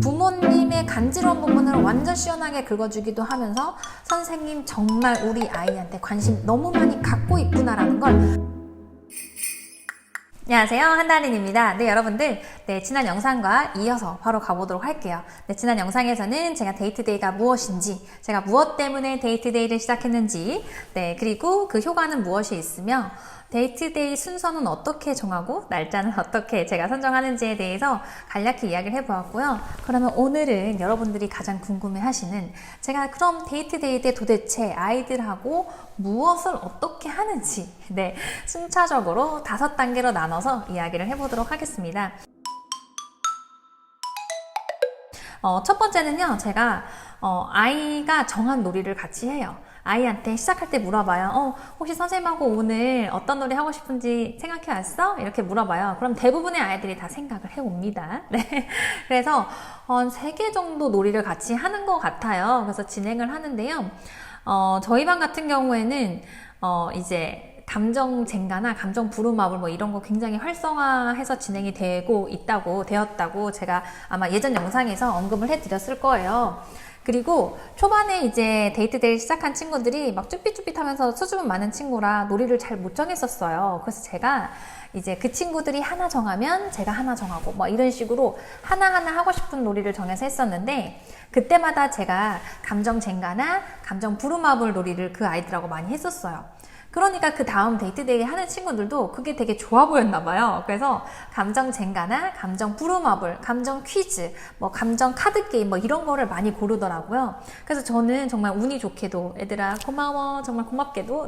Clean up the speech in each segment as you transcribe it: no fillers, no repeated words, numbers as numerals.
부모님의 간지러운 부분을 완전 시원하게 긁어주기도 하면서 선생님 정말 우리 아이한테 관심 너무 많이 갖고 있구나라는 걸. 안녕하세요, 한다린입니다. 네, 여러분들, 지난 영상과 이어서 바로 가보도록 할게요. 지난 영상에서는 제가 데이트데이가 무엇인지, 제가 무엇 때문에 데이트데이를 시작했는지, 그리고 그 효과는 무엇이 있으며, 데이트데이 순서는 어떻게 정하고 날짜는 어떻게 제가 선정하는지에 대해서 간략히 이야기를 해보았고요. 그러면 오늘은 여러분들이 가장 궁금해하시는, 제가 그럼 데이트데이 때 도대체 아이들하고 무엇을 어떻게 하는지 순차적으로 5단계로 나눠서 이야기를 해보도록 하겠습니다. 첫 번째는요, 제가 아이가 정한 놀이를 같이 해요. 아이한테 시작할 때 물어봐요. 혹시 선생님하고 오늘 어떤 놀이 하고 싶은지 생각해 왔어? 이렇게 물어봐요. 그럼 대부분의 아이들이 다 생각을 해옵니다. 그래서 한 3개 정도 놀이를 같이 하는 것 같아요. 그래서 진행을 하는데요. 저희 반 같은 경우에는 이제 감정 젠가나 감정 부루마블 뭐 이런 거 굉장히 활성화해서 진행이 되었다고 제가 아마 예전 영상에서 언급을 해드렸을 거예요. 그리고 초반에 이제 데이트데이 시작한 친구들이 막 쭈삣쭈삣하면서 수줍음 많은 친구라 놀이를 잘 못 정했었어요. 그래서 제가 이제 그 친구들이 하나 정하면 제가 하나 정하고 뭐 이런 식으로 하나하나 하고 싶은 놀이를 정해서 했었는데, 그때마다 제가 감정 젠가나 감정 부루마블 놀이를 그 아이들하고 많이 했었어요. 그러니까 그 다음 데이트데이 하는 친구들도 그게 되게 좋아 보였나 봐요. 그래서 감정 젠가나 감정 부루마블, 감정 퀴즈, 뭐 감정 카드 게임 뭐 이런 거를 많이 고르더라고요. 그래서 저는 정말 운이 좋게도 애들아 고마워, 정말 고맙게도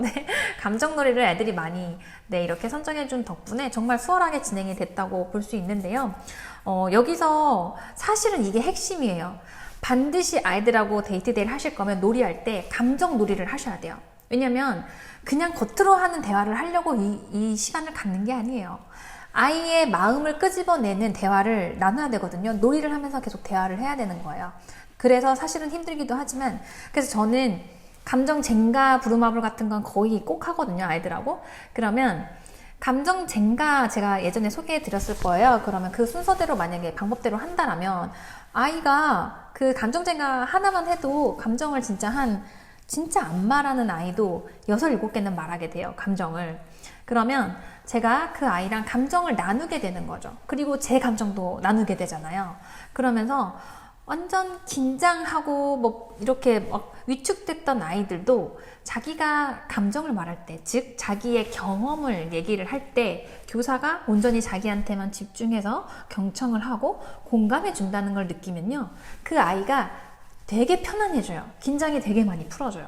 감정 놀이를 애들이 많이 이렇게 선정해준 덕분에 정말 수월하게 진행이 됐다고 볼 수 있는데요. 여기서 사실은 이게 핵심이에요. 반드시 아이들하고 데이트데이를 하실 거면 놀이할 때 감정 놀이를 하셔야 돼요. 왜냐면 그냥 겉으로 하는 대화를 하려고 이 시간을 갖는 게 아니에요. 아이의 마음을 끄집어내는 대화를 나눠야 되거든요. 놀이를 하면서 계속 대화를 해야 되는 거예요. 그래서 사실은 힘들기도 하지만, 그래서 저는 감정 젠가 부루마블 같은 건 거의 꼭 하거든요, 아이들하고. 그러면 감정 젠가 제가 예전에 소개해 드렸을 거예요. 그러면 그 순서대로 만약에 방법대로 한다라면 아이가 그 감정 젠가 하나만 해도 감정을 진짜 안 말하는 아이도 6, 7개는 말하게 돼요, 감정을. 그러면 제가 그 아이랑 감정을 나누게 되는 거죠. 그리고 제 감정도 나누게 되잖아요. 그러면서 완전 긴장하고 뭐 이렇게 막 위축됐던 아이들도 자기가 감정을 말할 때, 즉 자기의 경험을 얘기를 할 때 교사가 온전히 자기한테만 집중해서 경청을 하고 공감해 준다는 걸 느끼면요, 그 아이가 되게 편안해져요. 긴장이 되게 많이 풀어져요.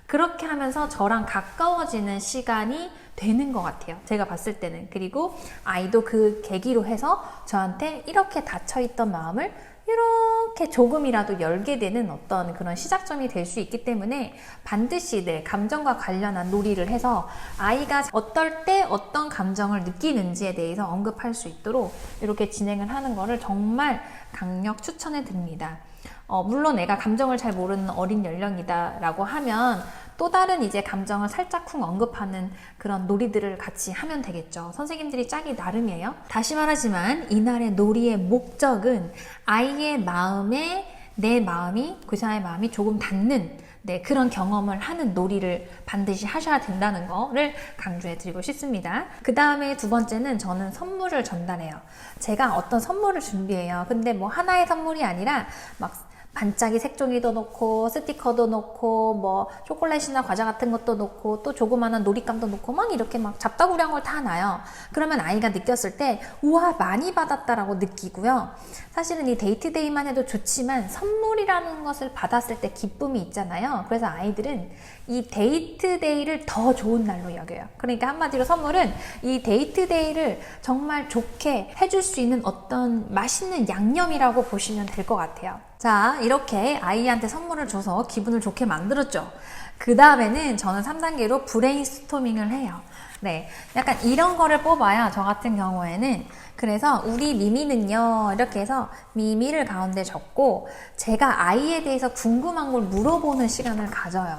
그렇게 하면서 저랑 가까워지는 시간이 되는 것 같아요, 제가 봤을 때는. 그리고 아이도 그 계기로 해서 저한테 이렇게 닫혀있던 마음을 이렇게 조금이라도 열게 되는 어떤 그런 시작점이 될 수 있기 때문에 반드시 감정과 관련한 놀이를 해서 아이가 어떨 때 어떤 감정을 느끼는지에 대해서 언급할 수 있도록 이렇게 진행을 하는 거를 정말 강력 추천해 드립니다. 물론 내가 감정을 잘 모르는 어린 연령이다 라고 하면 또 다른 이제 감정을 살짝쿵 언급하는 그런 놀이들을 같이 하면 되겠죠. 선생님들이 짜기 나름이에요. 다시 말하지만 이날의 놀이의 목적은 아이의 마음에 내 마음이, 그 사람의 마음이 조금 닿는 그런 경험을 하는 놀이를 반드시 하셔야 된다는 거를 강조해 드리고 싶습니다. 그 다음에 2번째는 저는 선물을 전달해요. 제가 어떤 선물을 준비해요. 근데 뭐 하나의 선물이 아니라 막 반짝이 색종이도 놓고 스티커도 놓고 뭐 초콜릿이나 과자 같은 것도 놓고 또 조그마한 놀잇감도 놓고 막 이렇게 막 잡다구리한 걸 다 놔요. 그러면 아이가 느꼈을 때 우와 많이 받았다라고 느끼고요. 사실은 이 데이트데이만 해도 좋지만 선물이라는 것을 받았을 때 기쁨이 있잖아요. 그래서 아이들은 이 데이트데이를 더 좋은 날로 여겨요. 그러니까 한마디로 선물은 이 데이트데이를 정말 좋게 해줄 수 있는 어떤 맛있는 양념이라고 보시면 될 것 같아요. 자, 이렇게 아이한테 선물을 줘서 기분을 좋게 만들었죠. 그 다음에는 저는 3단계로 브레인스토밍을 해요. 약간 이런 거를 뽑아야 저 같은 경우에는, 그래서 우리 미미는요 이렇게 해서 미미를 가운데 적고 제가 아이에 대해서 궁금한 걸 물어보는 시간을 가져요.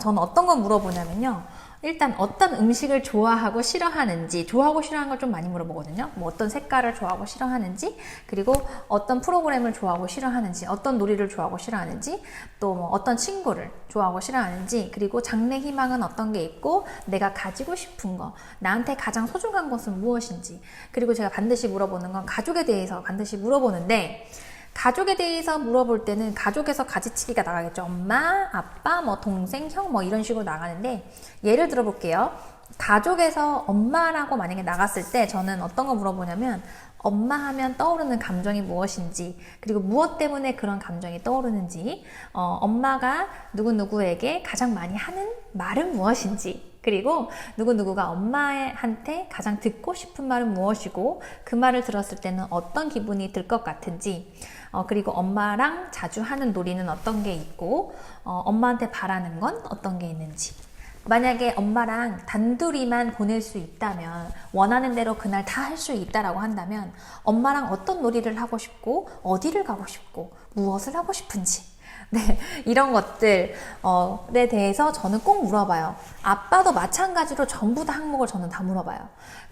저는 어떤 걸 물어보냐면요, 일단 어떤 음식을 좋아하고 싫어하는지, 좋아하고 싫어하는 걸 좀 많이 물어보거든요. 뭐 어떤 색깔을 좋아하고 싫어하는지, 그리고 어떤 프로그램을 좋아하고 싫어하는지, 어떤 놀이를 좋아하고 싫어하는지, 또 뭐 어떤 친구를 좋아하고 싫어하는지, 그리고 장래 희망은 어떤 게 있고, 내가 가지고 싶은 거, 나한테 가장 소중한 것은 무엇인지, 그리고 제가 반드시 물어보는 건 가족에 대해서 반드시 물어보는데, 가족에 대해서 물어볼 때는 가족에서 가지치기가 나가겠죠. 엄마, 아빠, 뭐 동생, 형 뭐 이런 식으로 나가는데, 예를 들어 볼게요. 가족에서 엄마라고 만약에 나갔을 때 저는 어떤 거 물어보냐면, 엄마 하면 떠오르는 감정이 무엇인지, 그리고 무엇 때문에 그런 감정이 떠오르는지, 엄마가 누구누구에게 가장 많이 하는 말은 무엇인지, 그리고 누구누구가 엄마한테 가장 듣고 싶은 말은 무엇이고, 그 말을 들었을 때는 어떤 기분이 들 것 같은지, 그리고 엄마랑 자주 하는 놀이는 어떤 게 있고, 엄마한테 바라는 건 어떤 게 있는지. 만약에 엄마랑 단둘이만 보낼 수 있다면, 원하는 대로 그날 다 할 수 있다라고 한다면, 엄마랑 어떤 놀이를 하고 싶고, 어디를 가고 싶고, 무엇을 하고 싶은지. 네, 이런 것들에 대해서 저는 꼭 물어봐요. 아빠도 마찬가지로 전부 다 항목을 저는 다 물어봐요.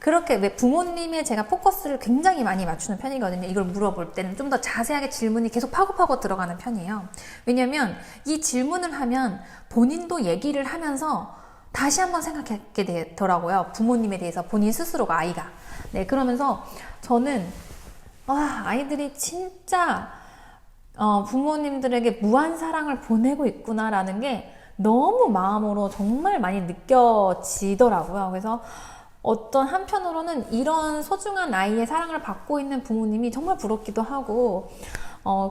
그렇게 왜 부모님의 제가 포커스를 굉장히 많이 맞추는 편이거든요. 이걸 물어볼 때는 좀 더 자세하게 질문이 계속 파고파고 들어가는 편이에요. 왜냐면 이 질문을 하면 본인도 얘기를 하면서 다시 한번 생각하게 되더라고요. 부모님에 대해서 본인 스스로가, 아이가. 네, 그러면서 저는 아이들이 진짜 부모님들에게 무한 사랑을 보내고 있구나라는 게 너무 마음으로 정말 많이 느껴지더라고요. 그래서 어떤 한편으로는 이런 소중한 아이의 사랑을 받고 있는 부모님이 정말 부럽기도 하고,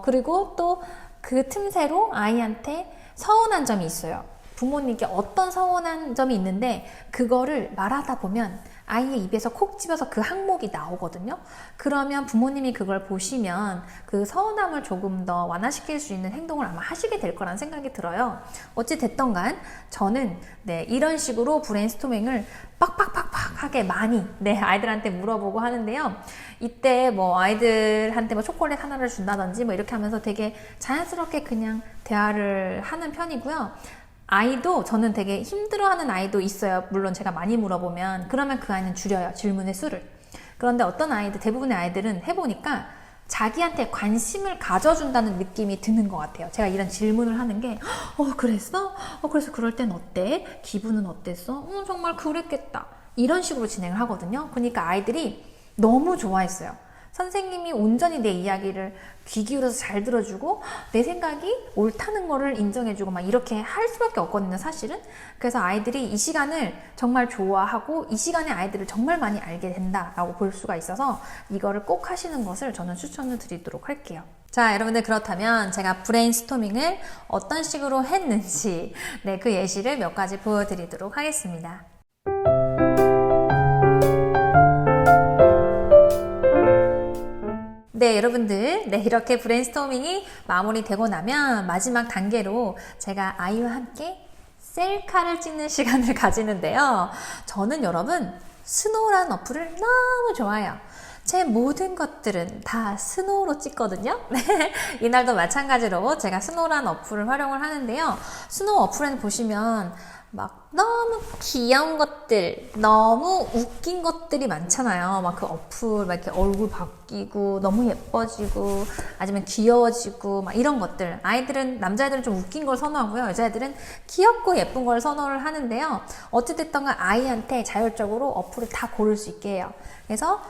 그리고 또 그 틈새로 아이한테 서운한 점이 있어요. 부모님께 어떤 서운한 점이 있는데 그거를 말하다 보면 아이의 입에서 콕 집어서 그 항목이 나오거든요. 그러면 부모님이 그걸 보시면 그 서운함을 조금 더 완화시킬 수 있는 행동을 아마 하시게 될 거라는 생각이 들어요. 어찌 됐던 간 저는 이런 식으로 브레인스토밍을 빡빡빡빡하게 많이 아이들한테 물어보고 하는데요. 이때 뭐 아이들한테 뭐 초콜릿 하나를 준다든지 뭐 이렇게 하면서 되게 자연스럽게 그냥 대화를 하는 편이고요. 아이도 저는 되게 힘들어하는 아이도 있어요. 물론 제가 많이 물어보면. 그러면 그 아이는 줄여요, 질문의 수를. 그런데 어떤 아이들, 대부분의 아이들은 해보니까 자기한테 관심을 가져준다는 느낌이 드는 것 같아요. 제가 이런 질문을 하는 게 그랬어? 그래서 그럴 땐 어때? 기분은 어땠어? 정말 그랬겠다. 이런 식으로 진행을 하거든요. 그러니까 아이들이 너무 좋아했어요. 선생님이 온전히 내 이야기를 귀 기울여서 잘 들어주고 내 생각이 옳다는 거를 인정해주고 막 이렇게 할 수밖에 없거든요, 사실은. 그래서 아이들이 이 시간을 정말 좋아하고 이 시간에 아이들을 정말 많이 알게 된다라고 볼 수가 있어서 이거를 꼭 하시는 것을 저는 추천을 드리도록 할게요. 자, 여러분들, 그렇다면 제가 브레인스토밍을 어떤 식으로 했는지 그 예시를 몇 가지 보여드리도록 하겠습니다. 여러분들, 이렇게 브레인스토밍이 마무리되고 나면 마지막 단계로 제가 아이와 함께 셀카를 찍는 시간을 가지는데요. 저는 여러분, 스노우라는 어플을 너무 좋아해요. 제 모든 것들은 다 스노우로 찍거든요. 이날도 마찬가지로 제가 스노우라는 어플을 활용을 하는데요. 스노우 어플에는 보시면 막 너무 귀여운 것들, 너무 웃긴 것들이 많잖아요. 막 그 어플, 막 이렇게 얼굴 바뀌고, 너무 예뻐지고, 아니면 귀여워지고, 막 이런 것들. 아이들은, 남자애들은 좀 웃긴 걸 선호하고요. 여자애들은 귀엽고 예쁜 걸 선호를 하는데요. 어찌됐든 간 아이한테 자율적으로 어플을 다 고를 수 있게 해요. 그래서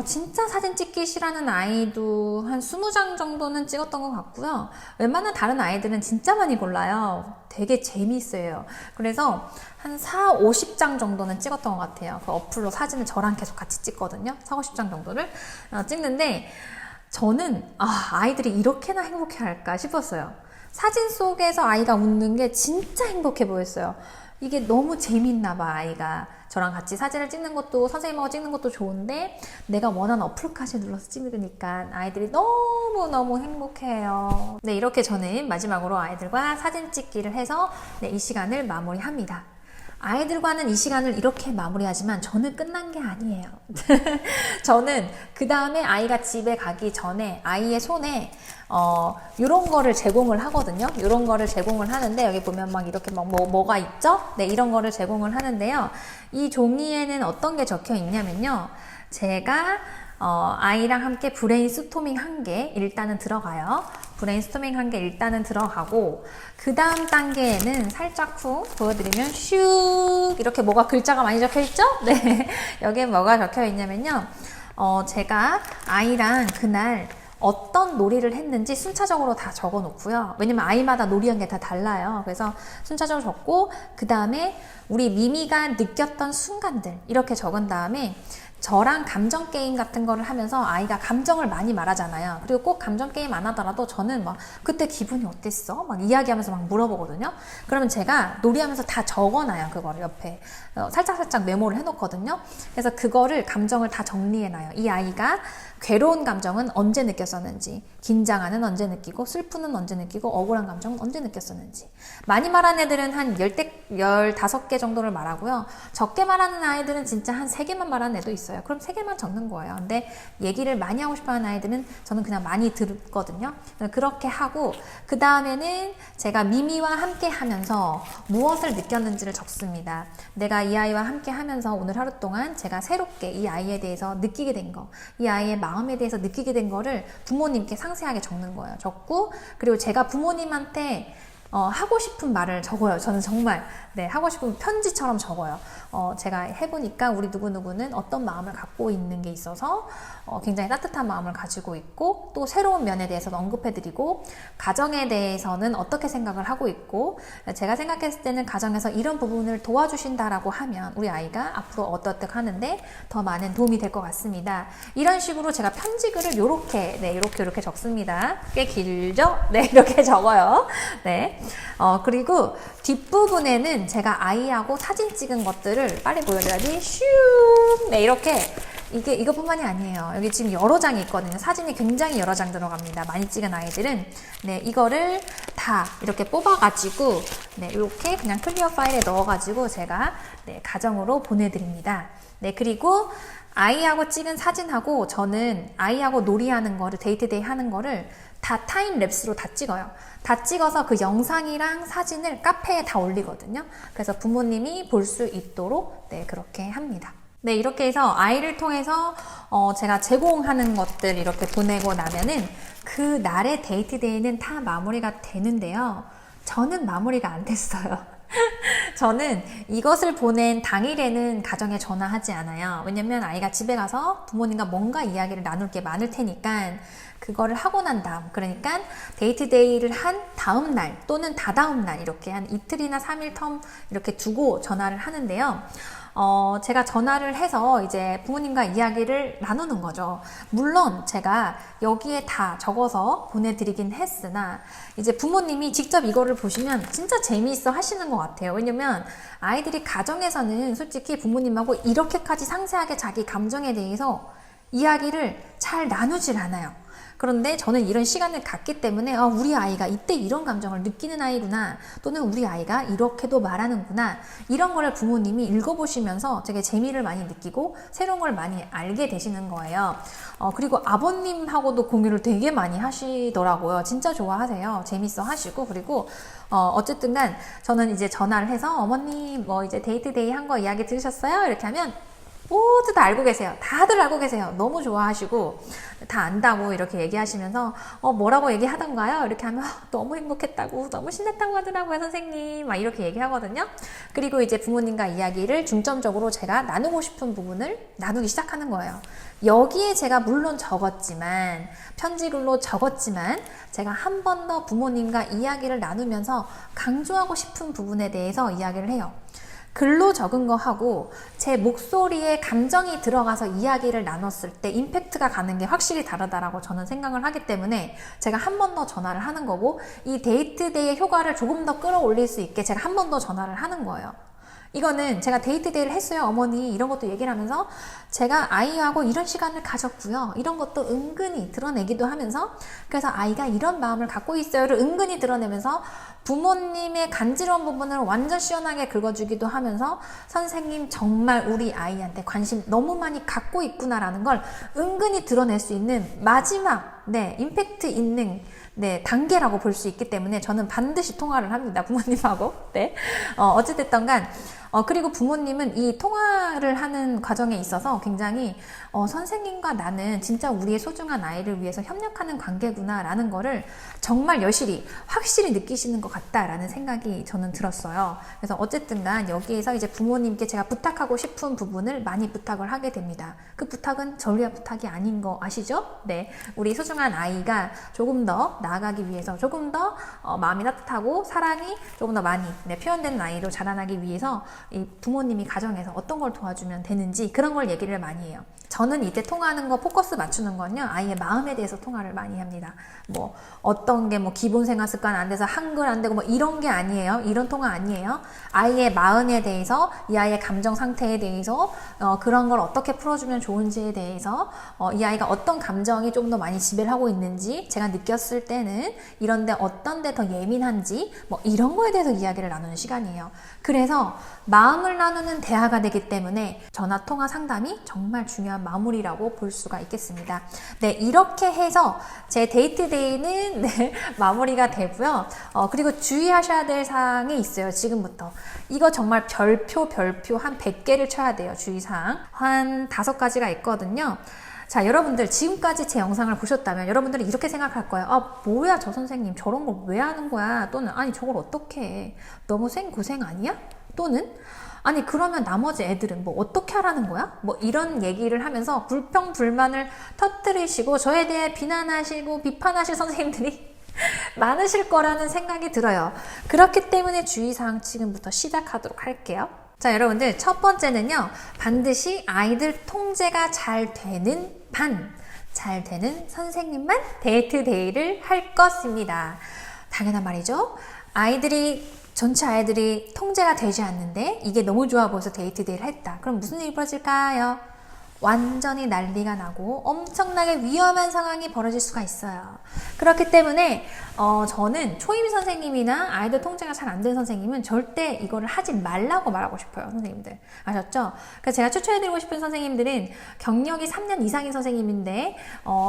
진짜 사진 찍기 싫어하는 아이도 한 20장 정도는 찍었던 것 같고요. 웬만한 다른 아이들은 진짜 많이 골라요. 되게 재미있어요. 그래서 한 4, 50장 정도는 찍었던 것 같아요. 그 어플로 사진을 저랑 계속 같이 찍거든요. 4, 50장 정도를 찍는데 저는 아이들이 이렇게나 행복해할까 싶었어요. 사진 속에서 아이가 웃는 게 진짜 행복해 보였어요. 이게 너무 재밌나 봐, 아이가. 저랑 같이 사진을 찍는 것도, 선생님하고 찍는 것도 좋은데 내가 원하는 어플까지 눌러서 찍으니까 아이들이 너무너무 행복해요. 이렇게 저는 마지막으로 아이들과 사진 찍기를 해서 이 시간을 마무리합니다. 아이들과는 이 시간을 이렇게 마무리하지만 저는 끝난 게 아니에요. 저는 그 다음에 아이가 집에 가기 전에 아이의 손에 요런 거를 제공을 하거든요. 요런 거를 제공을 하는데 여기 보면 막 이렇게 막 뭐가 있죠? 네, 이런 거를 제공을 하는데요. 이 종이에는 어떤 게 적혀 있냐면요. 제가 아이랑 함께 브레인스토밍 한 게 일단은 들어가요. 브레인스토밍 한 게 일단은 들어가고 그 다음 단계에는 살짝 후 보여드리면 슉 이렇게 뭐가 글자가 많이 적혀 있죠? 네, 여기에 뭐가 적혀 있냐면요. 제가 아이랑 그날 어떤 놀이를 했는지 순차적으로 다 적어 놓고요. 왜냐면 아이마다 놀이한 게 다 달라요. 그래서 순차적으로 적고 그 다음에 우리 미미가 느꼈던 순간들 이렇게 적은 다음에 저랑 감정 게임 같은 거를 하면서 아이가 감정을 많이 말하잖아요. 그리고 꼭 감정 게임 안 하더라도 저는 막 그때 기분이 어땠어? 막 이야기하면서 막 물어보거든요. 그러면 제가 놀이하면서 다 적어놔요. 그거를 옆에 살짝살짝 메모를 해놓거든요. 그래서 그거를 감정을 다 정리해놔요. 이 아이가 괴로운 감정은 언제 느꼈었는지, 긴장하는 언제 느끼고, 슬픔은 언제 느끼고, 억울한 감정은 언제 느꼈었는지. 많이 말하는 애들은 한 15개 정도를 말하고요. 적게 말하는 아이들은 진짜 한 3개만 말하는 애도 있어요. 그럼 3개만 적는 거예요. 근데 얘기를 많이 하고 싶어 하는 아이들은 저는 그냥 많이 듣거든요. 그렇게 하고, 그 다음에는 제가 미미와 함께 하면서 무엇을 느꼈는지를 적습니다. 내가 이 아이와 함께 하면서 오늘 하루 동안 제가 새롭게 이 아이에 대해서 느끼게 된 거, 이 아이의 마음에 대해서 느끼게 된 거를 부모님께 상세하게 적는 거예요. 적고, 그리고 제가 부모님한테 하고 싶은 말을 적어요. 저는 정말 하고 싶은 편지처럼 적어요. 제가 해보니까 우리 누구누구는 어떤 마음을 갖고 있는 게 있어서 굉장히 따뜻한 마음을 가지고 있고 또 새로운 면에 대해서 언급해드리고 가정에 대해서는 어떻게 생각을 하고 있고 제가 생각했을 때는 가정에서 이런 부분을 도와주신다라고 하면 우리 아이가 앞으로 어떻게 하는데 더 많은 도움이 될 것 같습니다. 이런 식으로 제가 편지글을 이렇게 적습니다. 꽤 길죠? 네, 이렇게 적어요. 네. 그리고 뒷부분에는 제가 아이하고 사진 찍은 것들을 빨리 보여드려야지 슉! 네, 이렇게 이것뿐만이 아니에요. 여기 지금 여러 장이 있거든요. 사진이 굉장히 여러 장 들어갑니다. 많이 찍은 아이들은 이거를 다 이렇게 뽑아가지고 이렇게 그냥 클리어 파일에 넣어가지고 제가 가정으로 보내드립니다. 그리고 아이하고 찍은 사진하고 저는 아이하고 놀이하는 거를 데이트데이 하는 거를 다 타임랩스로 다 찍어요. 다 찍어서 그 영상이랑 사진을 카페에 다 올리거든요. 그래서 부모님이 볼 수 있도록 그렇게 합니다. 이렇게 해서 아이를 통해서 제가 제공하는 것들 이렇게 보내고 나면은 그 날의 데이트데이는 다 마무리가 되는데요. 저는 마무리가 안 됐어요. 저는 이것을 보낸 당일에는 가정에 전화하지 않아요. 왜냐면 아이가 집에 가서 부모님과 뭔가 이야기를 나눌 게 많을 테니까 그거를 하고 난 다음, 그러니까 데이트데이를 한 다음 날 또는 다다음 날 이렇게 한 이틀이나 3일 텀 이렇게 두고 전화를 하는데요. 제가 전화를 해서 이제 부모님과 이야기를 나누는 거죠. 물론 제가 여기에 다 적어서 보내드리긴 했으나 이제 부모님이 직접 이거를 보시면 진짜 재미있어 하시는 것 같아요. 왜냐면 아이들이 가정에서는 솔직히 부모님하고 이렇게까지 상세하게 자기 감정에 대해서 이야기를 잘 나누질 않아요. 그런데 저는 이런 시간을 갖기 때문에 우리 아이가 이때 이런 감정을 느끼는 아이구나, 또는 우리 아이가 이렇게도 말하는구나, 이런 거를 부모님이 읽어보시면서 되게 재미를 많이 느끼고 새로운 걸 많이 알게 되시는 거예요. 그리고 아버님하고도 공유를 되게 많이 하시더라고요. 진짜 좋아하세요. 재밌어 하시고. 그리고 어쨌든 간 저는 이제 전화를 해서 어머님 이제 데이트데이 한 거 이야기 들으셨어요? 이렇게 하면 모두 다 알고 계세요. 다들 알고 계세요. 너무 좋아하시고 다 안다고 이렇게 얘기하시면서 뭐라고 얘기하던가요? 이렇게 하면 너무 행복했다고, 너무 신났다고 하더라고요, 선생님. 막 이렇게 얘기하거든요. 그리고 이제 부모님과 이야기를 중점적으로 제가 나누고 싶은 부분을 나누기 시작하는 거예요. 여기에 제가 물론 적었지만, 편지글로 적었지만 제가 한 번 더 부모님과 이야기를 나누면서 강조하고 싶은 부분에 대해서 이야기를 해요. 글로 적은 거 하고 제 목소리에 감정이 들어가서 이야기를 나눴을 때 임팩트가 가는 게 확실히 다르다라고 저는 생각을 하기 때문에 제가 한 번 더 전화를 하는 거고, 이 데이트데이의 효과를 조금 더 끌어올릴 수 있게 제가 한 번 더 전화를 하는 거예요. 이거는 제가 데이트데이를 했어요. 어머니 이런 것도 얘기를 하면서 제가 아이하고 이런 시간을 가졌고요. 이런 것도 은근히 드러내기도 하면서 그래서 아이가 이런 마음을 갖고 있어요를 은근히 드러내면서 부모님의 간지러운 부분을 완전 시원하게 긁어주기도 하면서 선생님 정말 우리 아이한테 관심 너무 많이 갖고 있구나라는 걸 은근히 드러낼 수 있는 마지막 임팩트 있는 단계라고 볼 수 있기 때문에 저는 반드시 통화를 합니다. 부모님하고. 어찌됐든 간, 그리고 부모님은 이 통화를 하는 과정에 있어서 굉장히, 선생님과 나는 진짜 우리의 소중한 아이를 위해서 협력하는 관계구나 라는 거를 정말 여실히, 확실히 느끼시는 것 같다라는 생각이 저는 들었어요. 그래서 어쨌든 간 여기에서 이제 부모님께 제가 부탁하고 싶은 부분을 많이 부탁을 하게 됩니다. 그 부탁은 전리의 부탁이 아닌 거 아시죠? 우리 소중한 아이가 조금 더 나아가기 위해서 조금 더 마음이 따뜻하고 사랑이 조금 더 많이 표현되는 아이로 자라나기 위해서 이 부모님이 가정에서 어떤 걸 도와주면 되는지 그런 걸 얘기를 많이 해요. 저는 이때 통화하는 거 포커스 맞추는 건요 아이의 마음에 대해서 통화를 많이 합니다. 뭐 어떤 게 뭐 기본 생활 습관 안 돼서 한글 안 되고 뭐 이런 게 아니에요. 이런 통화 아니에요. 아이의 마음에 대해서 이 아이의 감정 상태에 대해서 그런 걸 어떻게 풀어주면 좋은지에 대해서 이 아이가 어떤 감정이 좀 더 많이 지배를 하고 있는지 제가 느꼈을 때는 이런데 어떤 데 더 예민한지 뭐 이런 거에 대해서 이야기를 나누는 시간이에요. 그래서 마음을 나누는 대화가 되기 때문에 전화 통화 상담이 정말 중요한 마무리라고 볼 수가 있겠습니다. 이렇게 해서 제 데이트데이는 마무리가 되고요. 그리고 주의하셔야 될 사항이 있어요. 지금부터. 이거 정말 별표 한 100개를 쳐야 돼요. 주의사항. 한 5가지가 있거든요. 자, 여러분들 지금까지 제 영상을 보셨다면 여러분들은 이렇게 생각할 거예요. 아, 뭐야 저 선생님 저런 걸 왜 하는 거야? 또는 아니 저걸 어떻게 해? 너무 생고생 아니야? 또는 아니 그러면 나머지 애들은 뭐 어떻게 하라는 거야? 뭐 이런 얘기를 하면서 불평불만을 터뜨리시고 저에 대해 비난하시고 비판하실 선생님들이 많으실 거라는 생각이 들어요. 그렇기 때문에 주의사항 지금부터 시작하도록 할게요. 자, 여러분들 첫 번째는요. 반드시 아이들 통제가 잘 되는 잘 되는 선생님만 데이트데이를 할 것입니다. 당연한 말이죠. 전체 아이들이 통제가 되지 않는데 이게 너무 좋아 보여서 데이트데이를 했다. 그럼 무슨 일이 벌어질까요? 완전히 난리가 나고 엄청나게 위험한 상황이 벌어질 수가 있어요. 그렇기 때문에 저는 초임 선생님이나 아이들 통제가 잘 안 되는 선생님은 절대 이거를 하지 말라고 말하고 싶어요. 선생님들 아셨죠? 그래서 제가 추천해드리고 싶은 선생님들은 경력이 3년 이상인 선생님인데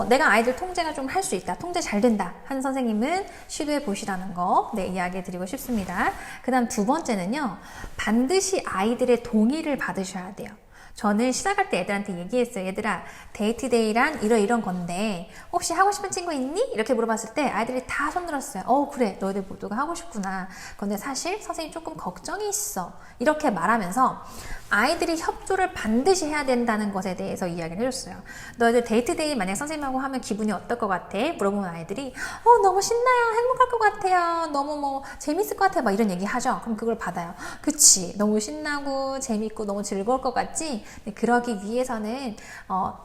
내가 아이들 통제가 좀 할 수 있다, 통제 잘 된다 하는 선생님은 시도해 보시라는 거 이야기해 드리고 싶습니다. 그 다음 두 번째는요, 반드시 아이들의 동의를 받으셔야 돼요. 저는 시작할 때 애들한테 얘기했어요. 얘들아, 데이트데이란 이런 건데 혹시 하고 싶은 친구 있니? 이렇게 물어봤을 때 아이들이 다 손들었어요. 그래, 너희들 모두가 하고 싶구나. 근데 사실 선생님 조금 걱정이 있어. 이렇게 말하면서 아이들이 협조를 반드시 해야 된다는 것에 대해서 이야기를 해줬어요. 너희들 데이트데이 만약 선생님하고 하면 기분이 어떨 것 같아? 물어보면 아이들이 너무 신나요. 행복할 것 같아요. 너무 뭐 재밌을 것 같아요. 막 이런 얘기 하죠. 그럼 그걸 받아요. 그치, 너무 신나고 재밌고 너무 즐거울 것 같지? 그러기 위해서는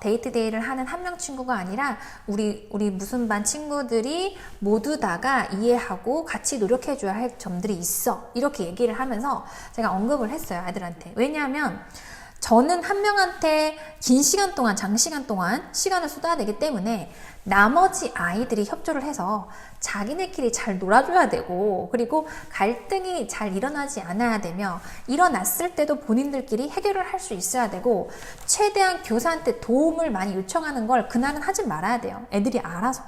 데이트데이를 하는 한 명 친구가 아니라 우리 무슨 반 친구들이 모두 다가 이해하고 같이 노력해 줘야 할 점들이 있어. 이렇게 얘기를 하면서 제가 언급을 했어요. 아이들한테. 왜냐하면 저는 한 명한테 긴 시간 동안, 장시간 동안 시간을 쏟아야 되기 때문에 나머지 아이들이 협조를 해서 자기네끼리 잘 놀아줘야 되고, 그리고 갈등이 잘 일어나지 않아야 되며, 일어났을 때도 본인들끼리 해결을 할 수 있어야 되고, 최대한 교사한테 도움을 많이 요청하는 걸 그날은 하지 말아야 돼요. 애들이 알아서.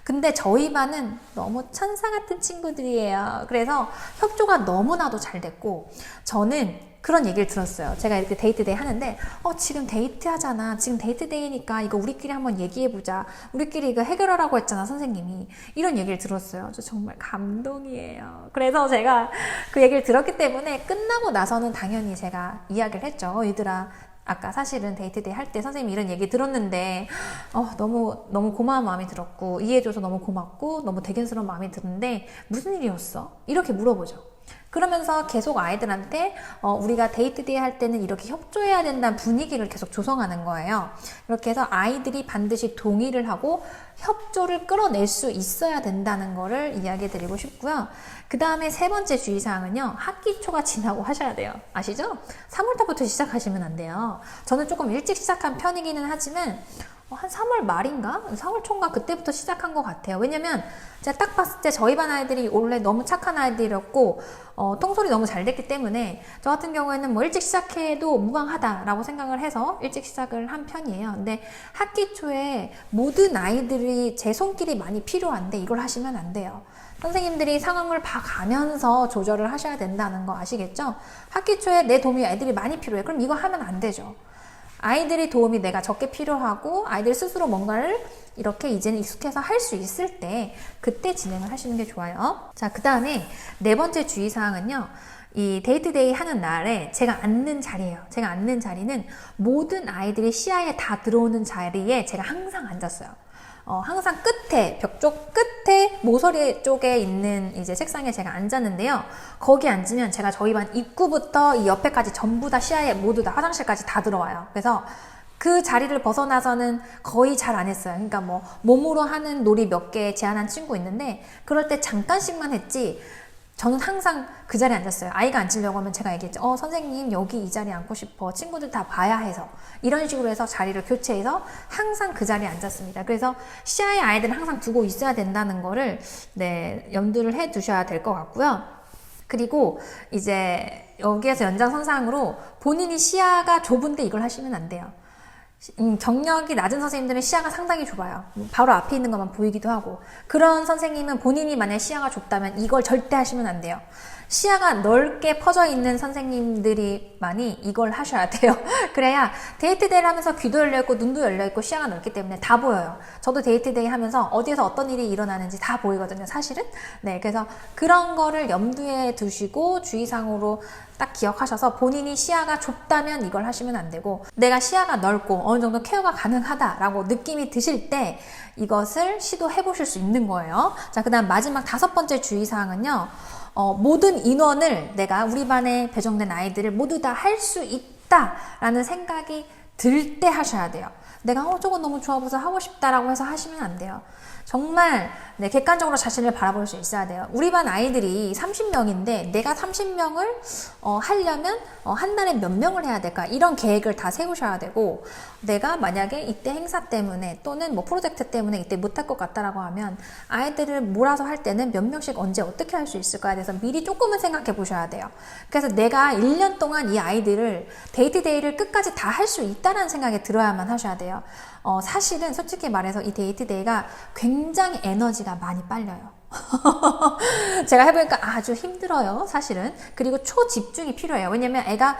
근데 저희 반은 너무 천사 같은 친구들이에요. 그래서 협조가 너무나도 잘 됐고, 저는 그런 얘기를 들었어요. 제가 이렇게 데이트데이 하는데 지금 데이트하잖아. 지금 데이트데이니까 이거 우리끼리 한번 얘기해보자. 우리끼리 이거 해결하라고 했잖아, 선생님이. 이런 얘기를 들었어요. 저 정말 감동이에요. 그래서 제가 그 얘기를 들었기 때문에 끝나고 나서는 당연히 제가 이야기를 했죠. 얘들아, 아까 사실은 데이트데이 할 때 선생님이 이런 얘기 들었는데 너무 고마운 마음이 들었고 이해해줘서 너무 고맙고 너무 대견스러운 마음이 드는데 무슨 일이었어? 이렇게 물어보죠. 그러면서 계속 아이들한테 우리가 데이트데이 할 때는 이렇게 협조해야 된다는 분위기를 계속 조성하는 거예요. 이렇게 해서 아이들이 반드시 동의를 하고 협조를 끌어낼 수 있어야 된다는 거를 이야기 드리고 싶고요. 그 다음에 세 번째 주의사항은요. 학기 초가 지나고 하셔야 돼요. 아시죠? 3월달부터 시작하시면 안 돼요. 저는 조금 일찍 시작한 편이기는 하지만 한 3월 말인가? 4월 초인가? 그때부터 시작한 것 같아요. 왜냐면 제가 딱 봤을 때 저희 반 아이들이 원래 너무 착한 아이들이었고 통솔이 너무 잘 됐기 때문에 저 같은 경우에는 뭐 일찍 시작해도 무방하다라고 생각을 해서 일찍 시작을 한 편이에요. 근데 학기 초에 모든 아이들이 제 손길이 많이 필요한데 이걸 하시면 안 돼요. 선생님들이 상황을 봐가면서 조절을 하셔야 된다는 거 아시겠죠? 학기 초에 내 도움이 애들이 많이 필요해. 그럼 이거 하면 안 되죠. 아이들이 도움이 내가 적게 필요하고 아이들 스스로 뭔가를 이렇게 이제는 익숙해서 할 수 있을 때 그때 진행을 하시는 게 좋아요. 자, 그 다음에 네 번째 주의사항은요. 이 데이트데이 하는 날에 제가 앉는 자리예요. 제가 앉는 자리는 모든 아이들이 시야에 다 들어오는 자리에 제가 항상 앉았어요. 항상 끝에, 벽 쪽 끝에 모서리 쪽에 있는 이제 책상에 제가 앉았는데요. 거기 앉으면 제가 저희 반 입구부터 이 옆에까지 전부 다 시야에 모두 다 화장실까지 다 들어와요. 그래서 그 자리를 벗어나서는 거의 잘 안 했어요. 그러니까 뭐 몸으로 하는 놀이 몇 개 제안한 친구 있는데 그럴 때 잠깐씩만 했지 저는 항상 그 자리에 앉았어요. 아이가 앉으려고 하면 제가 얘기했죠. 선생님 여기 이 자리에 앉고 싶어. 친구들 다 봐야 해서. 이런 식으로 해서 자리를 교체해서 항상 그 자리에 앉았습니다. 그래서 시야에 아이들은 항상 두고 있어야 된다는 거를 염두를 해 두셔야 될 것 같고요. 그리고 이제 여기에서 연장선상으로 본인이 시야가 좁은데 이걸 하시면 안 돼요. 경력이 낮은 선생님들은 시야가 상당히 좁아요. 바로 앞에 있는 것만 보이기도 하고 그런 선생님은 본인이 만약 시야가 좁다면 이걸 절대 하시면 안 돼요. 시야가 넓게 퍼져 있는 선생님들이 많이 이걸 하셔야 돼요. 그래야 데이트데이를 하면서 귀도 열려있고 눈도 열려있고 시야가 넓기 때문에 다 보여요. 저도 데이트데이 하면서 어디에서 어떤 일이 일어나는지 다 보이거든요, 사실은. 그래서 그런 거를 염두에 두시고 주의사항으로 딱 기억하셔서 본인이 시야가 좁다면 이걸 하시면 안 되고 내가 시야가 넓고 어느 정도 케어가 가능하다라고 느낌이 드실 때 이것을 시도해 보실 수 있는 거예요. 자, 그 다음 마지막 다섯 번째 주의사항은요. 모든 인원을 내가 우리 반에 배정된 아이들을 모두 다 할 수 있다라는 생각이 들 때 하셔야 돼요. 내가 저거 너무 좋아 보여서 하고 싶다라고 해서 하시면 안 돼요. 정말 객관적으로 자신을 바라볼 수 있어야 돼요. 우리 반 아이들이 30명인데 내가 30명을 하려면 한 달에 몇 명을 해야 될까? 이런 계획을 다 세우셔야 되고 내가 만약에 이때 행사 때문에 또는 뭐 프로젝트 때문에 이때 못할 것 같다라고 하면 아이들을 몰아서 할 때는 몇 명씩 언제 어떻게 할 수 있을까에 대해서 미리 조금은 생각해 보셔야 돼요. 그래서 내가 1년 동안 이 아이들을 데이트데이를 끝까지 다 할 수 있다는 생각이 들어야만 하셔야 돼요. 사실은 솔직히 말해서 이 데이트데이가 굉장히 에너지가 많이 빨려요. 제가 해보니까 아주 힘들어요, 사실은. 그리고 초집중이 필요해요. 왜냐면 애가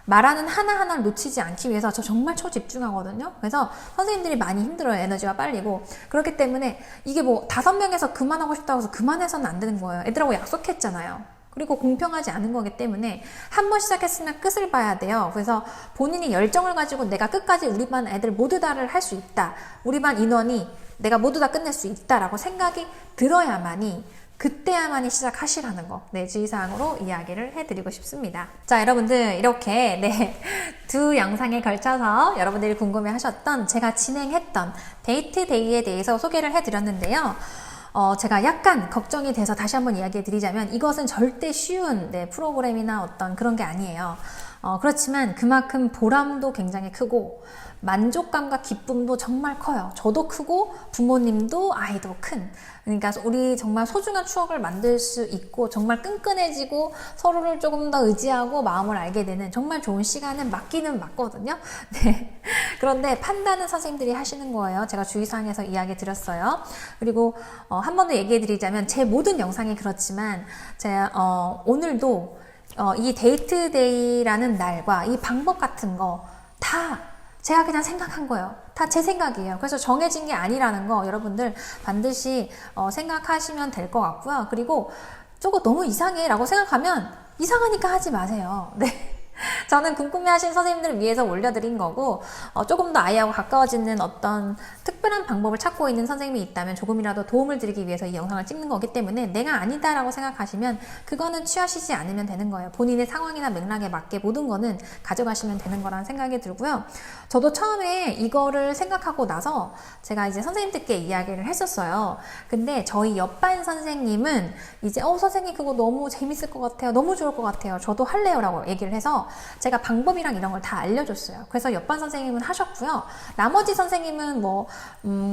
말하는 하나하나를 놓치지 않기 위해서 저 정말 초집중하거든요. 그래서 선생님들이 많이 힘들어요. 에너지가 빨리고. 그렇기 때문에 이게 뭐 5명에서 그만하고 싶다고 해서 그만해서는 안 되는 거예요. 애들하고 약속했잖아요. 그리고 공평하지 않은 거기 때문에 한 번 시작했으면 끝을 봐야 돼요. 그래서 본인이 열정을 가지고 내가 끝까지 우리 반 애들 모두 다를 할 수 있다. 우리 반 인원이 내가 모두 다 끝낼 수 있다라고 생각이 들어야만이 그때야만이 시작하시라는 거 주의사항으로 이야기를 해드리고 싶습니다. 자, 여러분들 이렇게 두 영상에 걸쳐서 여러분들이 궁금해하셨던 제가 진행했던 데이트데이에 대해서 소개를 해드렸는데요. 제가 약간 걱정이 돼서 다시 한번 이야기해 드리자면 이것은 절대 쉬운 프로그램이나 어떤 그런 게 아니에요. 그렇지만 그만큼 보람도 굉장히 크고 만족감과 기쁨도 정말 커요. 저도 크고 부모님도 아이도 큰. 그러니까 우리 정말 소중한 추억을 만들 수 있고 정말 끈끈해지고 서로를 조금 더 의지하고 마음을 알게 되는 정말 좋은 시간은 맞기는 맞거든요. 그런데 판단은 선생님들이 하시는 거예요. 제가 주의사항에서 이야기 드렸어요. 그리고 한 번 더 얘기해 드리자면 제 모든 영상이 그렇지만 제가 오늘도 이 데이트데이라는 날과 이 방법 같은 거 다 제가 그냥 생각한 거예요. 다 제 생각이에요. 그래서 정해진 게 아니라는 거 여러분들 반드시 생각하시면 될 것 같고요. 그리고 저거 너무 이상해 라고 생각하면 이상하니까 하지 마세요. 저는 궁금해하신 선생님들을 위해서 올려드린 거고, 조금 더 아이하고 가까워지는 어떤 특별한 방법을 찾고 있는 선생님이 있다면 조금이라도 도움을 드리기 위해서 이 영상을 찍는 거기 때문에 내가 아니다라고 생각하시면 그거는 취하시지 않으면 되는 거예요. 본인의 상황이나 맥락에 맞게 모든 거는 가져가시면 되는 거라는 생각이 들고요. 저도 처음에 이거를 생각하고 나서 제가 이제 선생님들께 이야기를 했었어요. 근데 저희 옆반 선생님은 이제 선생님 그거 너무 재밌을 것 같아요. 너무 좋을 것 같아요. 저도 할래요 라고 얘기를 해서 제가 방법이랑 이런 걸 다 알려줬어요. 그래서 옆반 선생님은 하셨고요. 나머지 선생님은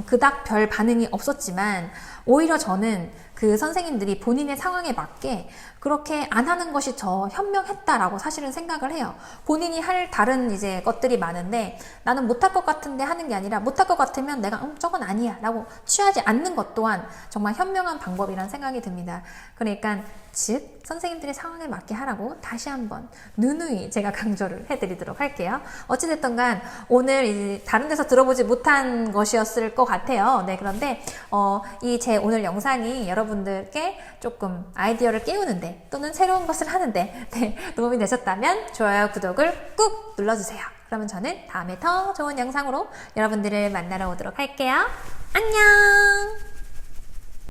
그닥 별 반응이 없었지만 오히려 저는 그 선생님들이 본인의 상황에 맞게 그렇게 안 하는 것이 더 현명했다라고 사실은 생각을 해요. 본인이 할 다른 이제 것들이 많은데 나는 못할 것 같은데 하는 게 아니라 못할 것 같으면 내가 저건 아니야 라고 취하지 않는 것 또한 정말 현명한 방법이라는 생각이 듭니다. 그러니까 즉 선생님들의 상황에 맞게 하라고 다시 한번 누누이 제가 강조를 해드리도록 할게요. 어찌됐든 간 오늘 이제 다른 데서 들어보지 못한 것이었을 것 같아요. 네, 그런데 이 제 오늘 영상이 여러분들께 조금 아이디어를 깨우는데 또는 새로운 것을 하는데 도움이 되셨다면 좋아요, 구독을 꾹 눌러주세요. 그러면 저는 다음에 더 좋은 영상으로 여러분들을 만나러 오도록 할게요. 안녕!